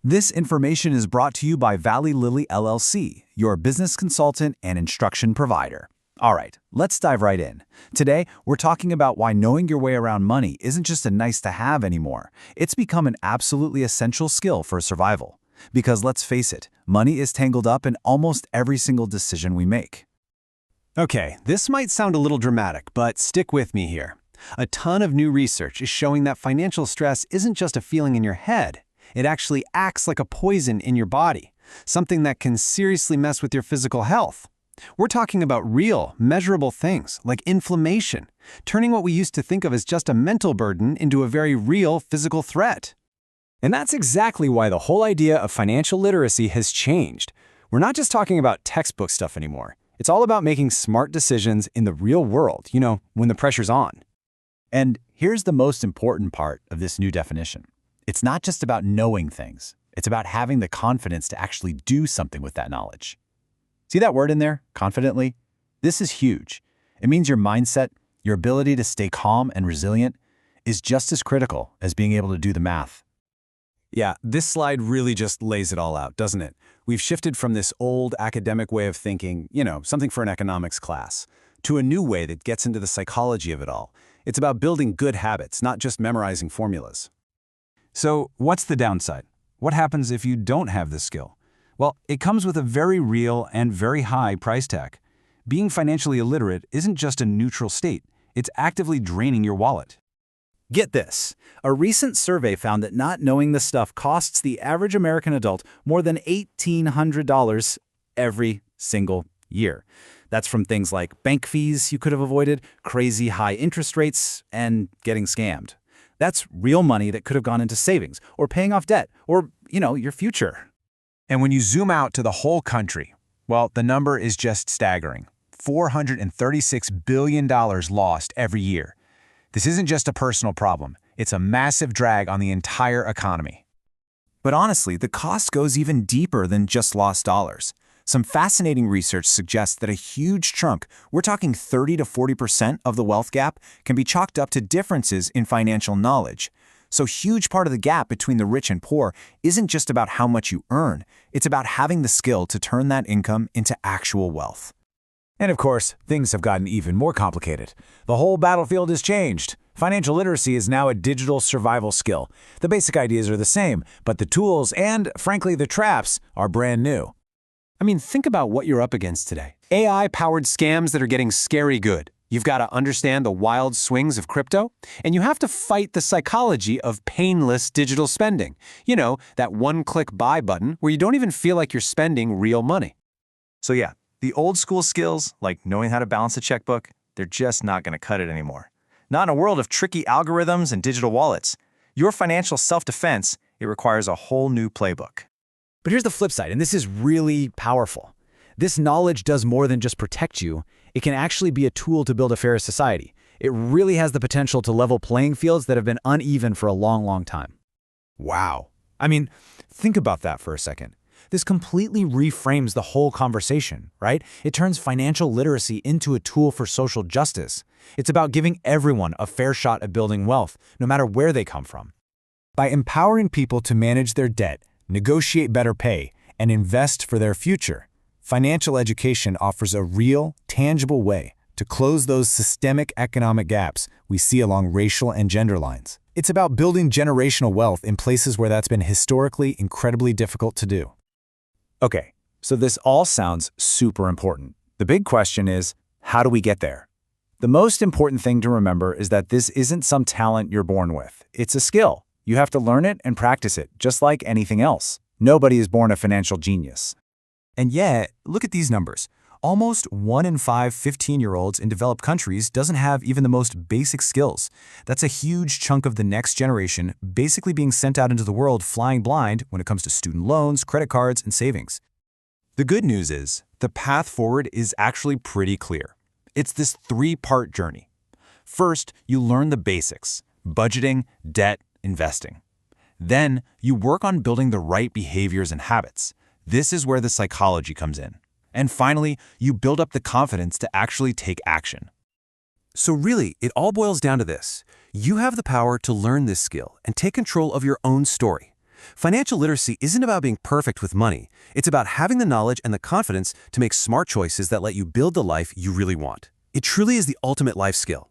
This information is brought to you by Valley Lilly LLC, your business consultant and instruction provider. All right, let's dive right in. Today, we're talking about why knowing your way around money isn't just a nice to have anymore. It's become an absolutely essential skill for survival. Because let's face it, money is tangled up in almost every single decision we make. Okay, this might sound a little dramatic, but stick with me here. A ton of new research is showing that financial stress isn't just a feeling in your head. It actually acts like a poison in your body, something that can seriously mess with your physical health. We're talking about real, measurable things like inflammation, turning what we used to think of as just a mental burden into a very real physical threat. And that's exactly why the whole idea of financial literacy has changed. We're not just talking about textbook stuff anymore. It's all about making smart decisions in the real world, when the pressure's on. And here's the most important part of this new definition. It's not just about knowing things. It's about having the confidence to actually do something with that knowledge. See that word in there, confidently? This is huge. It means your mindset, your ability to stay calm and resilient, is just as critical as being able to do the math. Yeah, this slide really just lays it all out, doesn't it? We've shifted from this old academic way of thinking, something for an economics class, to a new way that gets into the psychology of it all. It's about building good habits, not just memorizing formulas. So, what's the downside? What happens if you don't have this skill? Well, it comes with a very real and very high price tag. Being financially illiterate isn't just a neutral state, it's actively draining your wallet. Get this. A recent survey found that not knowing this stuff costs the average American adult more than $1,800 every single year. That's from things like bank fees you could have avoided, crazy high interest rates, and getting scammed. That's real money that could have gone into savings, or paying off debt, or, your future. And when you zoom out to the whole country, well, the number is just staggering. $436 billion lost every year. This isn't just a personal problem. It's a massive drag on the entire economy. But honestly, the cost goes even deeper than just lost dollars. Some fascinating research suggests that a huge chunk, we're talking 30 to 40% of the wealth gap, can be chalked up to differences in financial knowledge. So huge part of the gap between the rich and poor isn't just about how much you earn, it's about having the skill to turn that income into actual wealth. And of course, things have gotten even more complicated. The whole battlefield has changed. Financial literacy is now a digital survival skill. The basic ideas are the same, but the tools and, frankly, the traps are brand new. Think about what you're up against today. AI-powered scams that are getting scary good. You've got to understand the wild swings of crypto, and you have to fight the psychology of painless digital spending. That one-click buy button where you don't even feel like you're spending real money. So yeah, the old school skills, like knowing how to balance a checkbook, they're just not going to cut it anymore. Not in a world of tricky algorithms and digital wallets. Your financial self-defense, it requires a whole new playbook. But here's the flip side, and this is really powerful. This knowledge does more than just protect you. It can actually be a tool to build a fairer society. It really has the potential to level playing fields that have been uneven for a long, long time. Wow. Think about that for a second. This completely reframes the whole conversation, right? It turns financial literacy into a tool for social justice. It's about giving everyone a fair shot at building wealth, no matter where they come from. By empowering people to manage their debt, negotiate better pay, and invest for their future, financial education offers a real, tangible way to close those systemic economic gaps we see along racial and gender lines. It's about building generational wealth in places where that's been historically incredibly difficult to do. Okay, so this all sounds super important. The big question is, how do we get there? The most important thing to remember is that this isn't some talent you're born with. It's a skill. You have to learn it and practice it, just like anything else. Nobody is born a financial genius. And yet, look at these numbers. Almost 1 in 5 15-year-olds in developed countries doesn't have even the most basic skills. That's a huge chunk of the next generation basically being sent out into the world flying blind when it comes to student loans, credit cards, and savings. The good news is, the path forward is actually pretty clear. It's this 3-part journey. First, you learn the basics: budgeting, debt, investing. Then, you work on building the right behaviors and habits. This is where the psychology comes in. And finally, you build up the confidence to actually take action. So really, it all boils down to this. You have the power to learn this skill and take control of your own story. Financial literacy isn't about being perfect with money. It's about having the knowledge and the confidence to make smart choices that let you build the life you really want. It truly is the ultimate life skill.